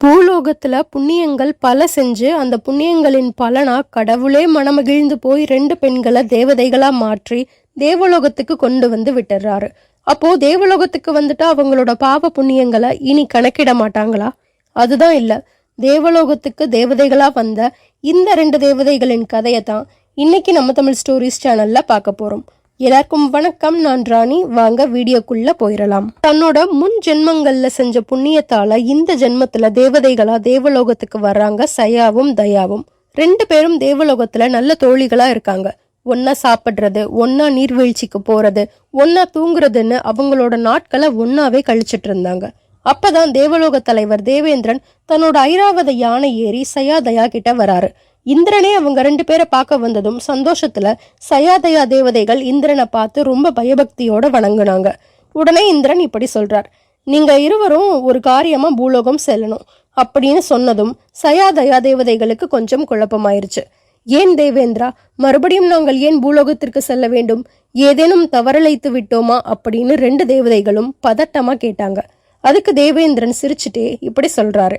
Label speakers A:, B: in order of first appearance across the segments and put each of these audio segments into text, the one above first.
A: பூலோகத்துல புண்ணியங்கள் பல செஞ்சு அந்த புண்ணியங்களின் பலனா கடவுளே மனமகிழ்ந்து போய் 2 பெண்களை தேவதைகளா மாற்றி தேவலோகத்துக்கு கொண்டு வந்து விட்டுறாரு. அப்போ தேவலோகத்துக்கு வந்துட்டு அவங்களோட பாவ புண்ணியங்களை இனி கணக்கிட மாட்டாங்களா? அதுதான் இல்ல. தேவலோகத்துக்கு தேவதைகளா வந்த இந்த 2 தேவதைகளின் கதையை தான் இன்னைக்கு நம்ம தமிழ் ஸ்டோரிஸ் சேனல்ல பார்க்க போறோம். எல்லாருக்கும் வணக்கம். நான் ராணி. வாங்க வீடியோக்குள்ள போயிடலாம். தன்னோட முன் ஜென்மங்கள்ல செஞ்ச புண்ணியத்தால இந்த ஜென்மத்துல தேவதைகளா தேவலோகத்துக்கு வர்றாங்க சயாவும் தயாவும். 2 பேரும் தேவலோகத்துல நல்ல தோழிகளா இருக்காங்க. ஒன்னா சாப்பிடுறது, ஒன்னா நீர்வீழ்ச்சிக்கு போறது, ஒன்னா தூங்குறதுன்னு அவங்களோட நாட்களை ஒன்னாவே கழிச்சிட்டு இருந்தாங்க. அப்பதான் தேவலோக தலைவர் தேவேந்திரன் தன்னோட ஐராவத யானை ஏறி சயாதயா கிட்ட வராரு. இந்திரனே அவங்க 2 பேரை பார்க்க வந்ததும் சந்தோஷத்துல சயாதயா தேவதைகள் இந்திரனை பார்த்து ரொம்ப பயபக்தியோட வணங்குனாங்க. உடனே இந்திரன் இப்படி சொல்றார், நீங்க இருவரும் ஒரு காரியமா பூலோகம் செல்லணும் அப்படின்னு சொன்னதும் சயாதயா தேவதைகளுக்கு கொஞ்சம் குழப்பமாயிருச்சு. ஏன் தேவேந்திரா, மறுபடியும் நாங்கள் ஏன் பூலோகத்திற்கு செல்ல வேண்டும்? ஏதேனும் தவறழைத்து விட்டோமா அப்படின்னு 2 தேவதைகளும் பதட்டமா கேட்டாங்க. அதுக்கு தேவேந்திரன் சிரிச்சுட்டே இப்படி சொல்றாரு,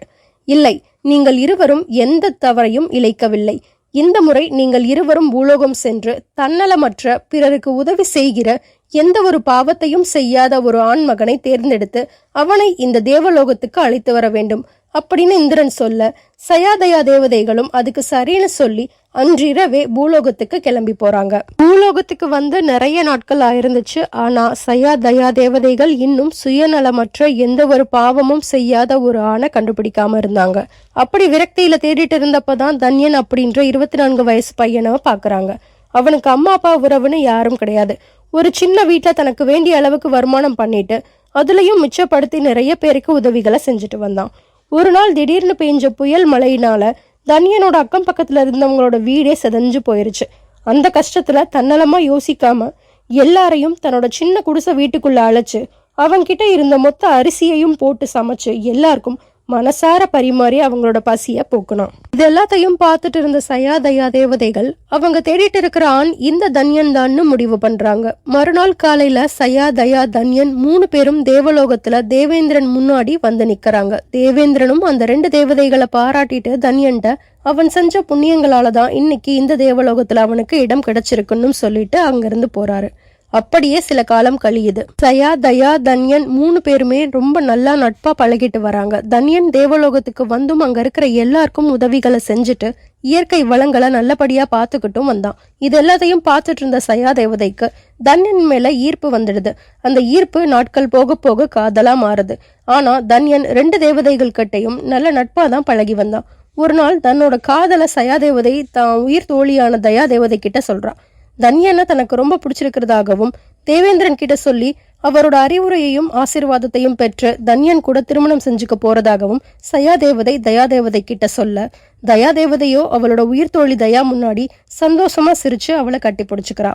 A: இல்லை, நீங்கள் இருவரும் எந்த தவறையும் இழைக்கவில்லை. இந்த முறை நீங்கள் இருவரும் பூலோகம் சென்று தன்னலமற்ற பிறருக்கு உதவி செய்கிற எந்த ஒரு பாவத்தையும் செய்யாத ஒரு ஆண்மகனை தேர்ந்தெடுத்து அவனை இந்த தேவலோகத்துக்கு அழைத்து வர வேண்டும் அப்படின்னு இந்திரன் சொல்ல சயாதயா தேவதைகளும் அதுக்கு சரின்னு சொல்லி அன்றிரவே பூலோகத்துக்கு கிளம்பி போறாங்க. பூலோகத்துக்கு வந்து நிறைய நாட்கள் ஆயிருந்துச்சு. ஆனா சயாதயா தேவதைகள் இன்னும் சுயநலமற்ற எந்த ஒரு பாவமும் செய்யாத ஒரு ஆணை கண்டுபிடிக்காம இருந்தாங்க. அப்படி விரக்தியில தேடிட்டு இருந்தப்பதான் தன்யன் அப்படின்ற 24 வயசு பையனை பாக்குறாங்க. அவனுக்கு அம்மா அப்பா உறவுன்னு யாரும் கிடையாது. ஒரு சின்ன வீட்டுல தனக்கு வேண்டிய அளவுக்கு வருமானம் பண்ணிட்டு அதுலயும் மிச்சப்படுத்தி நிறைய பேருக்கு உதவிகளை செஞ்சுட்டு வந்தான். ஒரு நாள் திடீர்னு பெஞ்ச புயல் மழையினால தன்யனோட அக்கம் பக்கத்துல இருந்தவங்களோட வீடே செதஞ்சு போயிருச்சு. அந்த கஷ்டத்துல தன்னலமா யோசிக்காம எல்லாரையும் தன்னோட சின்ன குடிசை வீட்டுக்குள்ள அழைச்சு அவன்கிட்ட இருந்த மொத்த அரிசியையும் போட்டு சமைச்சு எல்லாருக்கும் மனசார பரிமாறி அவங்களோட பசிய போக்கணும். இது எல்லாத்தையும் பார்த்துட்டு இருந்த சயாதயா தேவதைகள் அவங்க தேடிட்டு இருக்கிற ஆண் இந்த தன்யன் தான்னு முடிவு பண்றாங்க. மறுநாள் காலையில சயாதயா தன்யன் 3 பேரும் தேவலோகத்துல தேவேந்திரன் முன்னாடி வந்து நிக்கிறாங்க. தேவேந்திரனும் அந்த 2 தேவதைகளை பாராட்டிட்டு தன்யன்ட்ட அவன் செஞ்ச புண்ணியங்களாலதான் இன்னைக்கு இந்த தேவலோகத்துல அவனுக்கு இடம் கிடைச்சிருக்குன்னு சொல்லிட்டு அங்கிருந்து போறாரு. அப்படியே சில காலம் கழியுது. சயாதயா தன்யன் 3 பேருமே ரொம்ப நல்லா நட்பா பழகிட்டு வராங்க. தன்யன் தேவலோகத்துக்கு வந்தும் அங்க இருக்கிற எல்லாருக்கும் உதவிகளை செஞ்சுட்டு இயற்கை வளங்களை நல்லபடியா பார்த்துக்கிட்டும் வந்தான். இது எல்லாத்தையும் பார்த்துட்டு இருந்த சயா தேவதைக்கு தன்யன் மேல ஈர்ப்பு வந்துடுது. அந்த ஈர்ப்பு நாட்கள் போக போக காதலா மாறுது. ஆனா தன்யன் 2 தேவதைகள் கிட்டையும் நல்ல நட்பா தான் பழகி வந்தான். ஒரு நாள் தன்னோட காதல சயா தேவதை தான் உயிர் தோழியான தயா தேவதை கிட்ட சொல்றான். தன்யனை தனக்கு ரொம்ப பிடிச்சிருக்கிறதாகவும் தேவேந்திரன் கிட்ட சொல்லி அவரோட அறிவுரையையும் ஆசீர்வாதத்தையும் பெற்று தன்யன் கூட திருமணம் செஞ்சுக்க போறதாகவும் சயாதேவதை தயாதேவதை கிட்ட சொல்ல தயாதேவதையோ அவளோட உயிர் தோழி தயா முன்னாடி சந்தோஷமா சிரிச்சு அவளை கட்டி பிடிச்சுக்கிறா.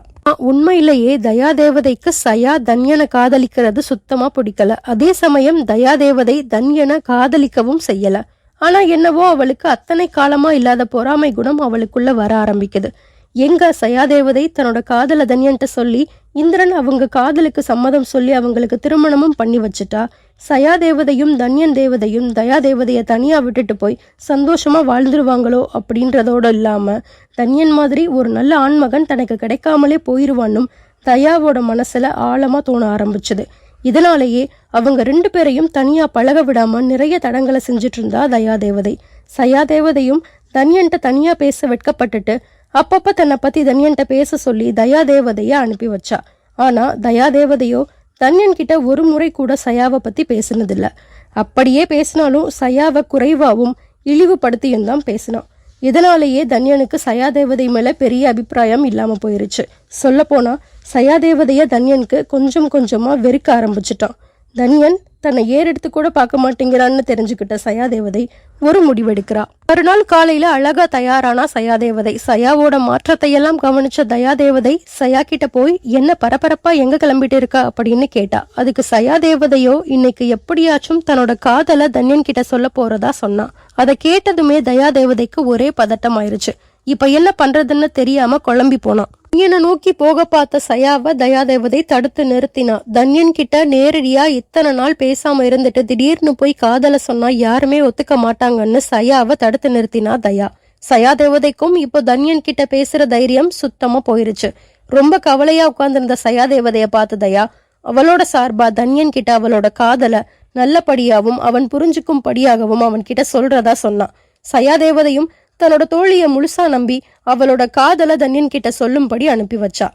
A: உண்மையிலேயே தயாதேவதைக்கு சயா தன்யனை காதலிக்கிறது சுத்தமா பிடிக்கல. அதே சமயம் தயாதேவதை தன்யனை காதலிக்கவும் செய்யல. ஆனா என்னவோ அவளுக்கு அத்தனை காலமா இல்லாத பொறாமை குணம் அவளுக்குள்ள வர ஆரம்பிக்குது. எங்க சயாதேவதை தன்னோட காதல தன்யன்ட்ட சொல்லி இந்திரன் அவங்க காதலுக்கு சம்மதம் சொல்லி அவங்களுக்கு திருமணமும் பண்ணி வச்சுட்டா சயாதேவதையும் தன்யன் தேவதையும் தயாதேவதைய தனியா விட்டுட்டு போய் சந்தோஷமா வாழ்ந்துருவாங்களோ அப்படின்றதோட இல்லாம தன்யன் மாதிரி ஒரு நல்ல ஆண்மகன் தனக்கு கிடைக்காமலே போயிருவான்னும் தயாவோட மனசுல ஆழமா தோண ஆரம்பிச்சது. இதனாலேயே அவங்க 2 பேரையும் தனியா பழக விடாம நிறைய தடங்களை செஞ்சுட்டு இருந்தா தயாதேவதை. சயாதேவதையும் தன்யன்ட்ட தனியா பேச வெட்கப்பட்டுட்டு அப்பப்ப தன்னை பத்தி தன்யன்ட்ட பேச சொல்லி தயாதேவதைய அனுப்பி வச்சா. ஆனா தயாதேவதையோ தன்யன் கிட்ட ஒரு முறை கூட சயாவை பத்தி பேசினதில்ல. அப்படியே பேசினாலும் சயாவை குறைவாவும் இழிவுபடுத்தியும் தான் பேசினான். இதனாலேயே தன்யனுக்கு சயாதேவதை மேல பெரிய அபிப்பிராயம் இல்லாம போயிருச்சு. சொல்ல போனா சயாதேவதைய தன்யனுக்கு கொஞ்சம் கொஞ்சமா வெறுக்க ஆரம்பிச்சுட்டான். தன்யன் தன்னை ஏறெடுத்து கூட பார்க்க மாட்டேங்கிறான்னு தெரிஞ்சுக்கிட்ட சயாதேவதை ஒரு முடிவெடுக்கிறா. மறுநாள் காலையில அழகா தயாரானா சயாதேவதை. சயாவோட மாற்றத்தை எல்லாம் கவனிச்ச தயாதேவதை சயா கிட்ட போய் என்ன பரபரப்பா எங்க கிளம்பிட்டு இருக்கா அப்படின்னு கேட்டா. அதுக்கு சயாதேவதையோ இன்னைக்கு எப்படியாச்சும் தன்னோட காதல தன்யன் கிட்ட சொல்ல போறதா சொன்னா. அதை கேட்டதுமே தயாதேவதைக்கு ஒரே பதட்டம் ஆயிருச்சு. இப்ப என்ன பண்றதுன்னு தெரியாம குழம்பி போனான். தன்யனை நோக்கி போக பார்த்த சயாவை தயாதேவதை தடுத்து நிறுத்தினா. தன்யன் கிட்ட நேரடியா இத்தனை நாள் பேசாம இருந்துட்டு திடீர்னு போய் காதல சொன்னா யாருமே ஒத்துக்க மாட்டாங்கன்னு சயாவை தடுத்து நிறுத்தினா தயா. சயாதேவதைக்கும் இப்போ தன்யன் கிட்ட பேசுற தைரியம் சுத்தமா போயிருச்சு. ரொம்ப கவலையா உட்கார்ந்திருந்த சயாதேவதைய பார்த்து தயா அவளோட சார்பா தன்யன் கிட்ட அவளோட காதல நல்லபடியாவும் அவன் புரிஞ்சுக்கும் படியாகவும் அவன் கிட்ட சொல்றதா சொன்னான். சயாதேவதையும் தன்னோட தோழிய முழுசா நம்பி அவளோட காதல தன்யன் கிட்ட சொல்லும்படி அனுப்பி வச்சா.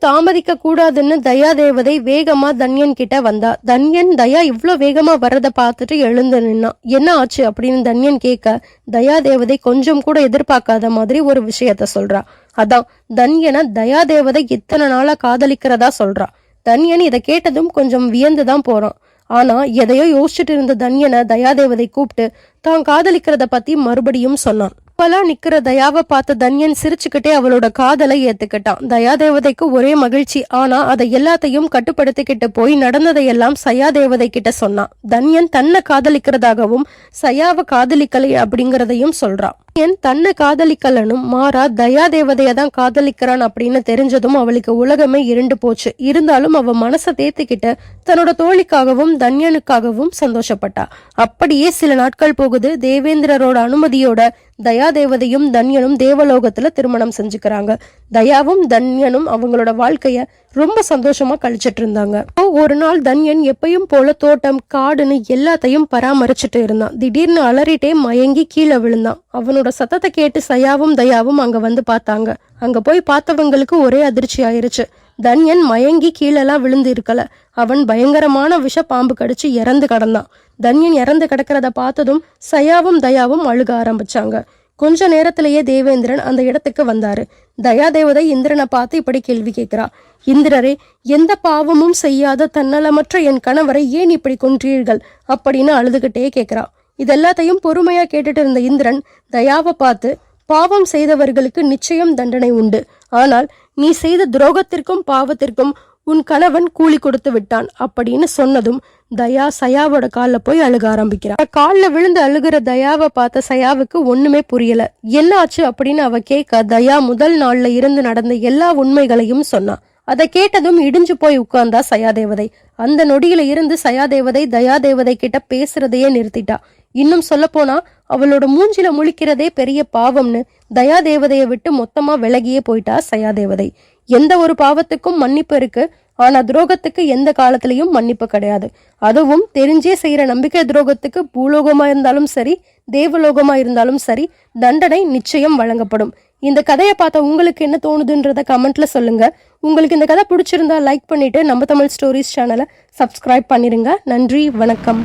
A: தாமதிக்க கூடாதுன்னு தயாதேவதை வேகமா தன்யன் கிட்ட வந்தா. தன்யன் தயா இவ்ளோ வேகமா வர்றத பார்த்துட்டு எழுந்து நின்னான். என்ன ஆச்சு அப்படின்னு தன்யன் கேட்க தயாதேவதை கொஞ்சம் கூட எதிர்பார்க்காத மாதிரி ஒரு விஷயத்த சொல்றா. அதான் தன்யனை தயாதேவதை இத்தனை நாளா காதலிக்கிறதா சொல்றா. தன்யன் இதை கேட்டதும் கொஞ்சம் வியந்துதான் போறான். ஆனா எதையோ யோசிச்சுட்டு இருந்த தன்யனை தயாதேவதை கூப்பிட்டு தான் காதலிக்கிறத பத்தி மறுபடியும் சொன்னான். பலா நிக்கிற தயாவை பார்த்த தன்யன் சிரிச்சுக்கிட்டே அவளோட காதலை ஏத்துக்கிட்டான். தயாதேவதைக்கு ஒரே மகிழ்ச்சி. ஆனா அதை எல்லாத்தையும் கட்டுப்படுத்திக்கிட்டு போய் நடந்ததையெல்லாம் சயாதேவதை கிட்ட சொன்னான். தன்யன் தன்னை காதலிக்கிறதாகவும் சயாவை காதலிக்கலை அப்படிங்கறதையும் சொல்றான். தன்னை காதலிக்கலனும் மாறா தயாதேவதைய தான் காதலிக்கிறான் அப்படின்னு தெரிஞ்சதும் அவளுக்கு உலகமே இருண்டு போச்சு. இருந்தாலும் அவ மனசை தேத்திக்கிட்டு தன்னோட தோழிக்காகவும் தன்யனுக்காகவும் சந்தோஷப்பட்டா. அப்படியே சில நாட்கள் போகுது. தேவேந்திரரோட அனுமதியோட தயாதேவதையும் தன்யனும் தேவலோகத்துல திருமணம் செஞ்சுக்கிறாங்க. தயாவும் தன்யனும் அவங்களோட வாழ்க்கைய ரொம்ப சந்தோஷமா கழிச்சிட்டு இருந்தாங்க. ஒரு நாள் தன்யன் எப்பயும் போல தோட்டம் காடுன்னு எல்லாத்தையும் பராமரிச்சுட்டு இருந்தான். திடீர்னு அலறிட்டே மயங்கி கீழே விழுந்தான். அவனோட சத்தத்தை கேட்டு சயாவும் தயாவும் அங்க வந்து பார்த்தாங்க. அங்க போய் பார்த்தவங்களுக்கு ஒரே அதிர்ச்சி ஆயிருச்சு. தன்யன் மயங்கி கீழெல்லாம் விழுந்து இருக்கல. அவன் பயங்கரமான விஷ பாம்பு கடிச்சு இறந்து கிடந்தான். தன்யன் இறந்து கிடக்கிறத பார்த்ததும் சயாவும் தயாவும் அழுக ஆரம்பிச்சாங்க. கொஞ்ச நேரத்திலேயே தேவேந்திரன் அந்த இடத்துக்கு வந்தாரு. தயாதேவதை இந்திரனை பார்த்து இப்படி கேள்வி கேட்கிறா. இந்திரரே, எந்த பாவமும் செய்யாத தன்னலமற்ற என் கணவரை ஏன் இப்படி கொன்றீர்கள் அப்படின்னு அழுதுகிட்டே கேட்கிறா. இதெல்லாத்தையும் பொறுமையா கேட்டுட்டு இருந்த இந்திரன் தயாவை பார்த்து, பாவம் செய்தவர்களுக்கு நிச்சயம் தண்டனை உண்டு. ஆனால் நீ செய்த துரோகத்திற்கும் பாவத்திற்கும் உன் கணவன் கூலி கொடுத்து விட்டான் அப்படின்னு சொன்னதும் தயா சயாவோட காலில் போய் அழுக ஆரம்பிக்கிறா. காலில் விழுந்து அழுகிற தயாவை பார்த்த சயாவுக்கு ஒண்ணுமே புரியல. என்ன ஆச்சு அப்படின்னு அவ கேட்க தயா முதல் நாள்ல இருந்து நடந்த எல்லா உண்மைகளையும் சொன்னா. அதை கேட்டதும் இடிஞ்சு போய் உட்கார்ந்தா சயாதேவதை. அந்த நொடியில இருந்து சயாதேவதை தயாதேவதை கிட்ட பேசுறதையே நிறுத்திட்டா. இன்னும் சொல்ல போனா அவளோட மூஞ்சில முழிக்கிறதே பெரிய பாவம்னு தயாதேவதைய விட்டு மொத்தமா விலகியே போயிட்டா சயாதேவதை. எந்த ஒரு பாவத்துக்கும் மன்னிப்பு இருக்கு, ஆனா துரோகத்துக்கு எந்த காலத்திலயும் மன்னிப்பு கிடையாது. அதுவும் தெரிஞ்சே செய்யற நம்பிக்கை துரோகத்துக்கு பூலோகமா இருந்தாலும் சரி தேவலோகமா இருந்தாலும் சரி தண்டனை நிச்சயம் வழங்கப்படும். இந்த கதையை பார்த்த உங்களுக்கு என்ன தோணுதுன்றத கமெண்ட்ல சொல்லுங்க. உங்களுக்கு இந்த கதை பிடிச்சிருந்தா லைக் பண்ணிட்டு நம்ம தமிழ் ஸ்டோரிஸ் சேனலை சப்ஸ்கிரைப் பண்ணிருங்க. நன்றி, வணக்கம்.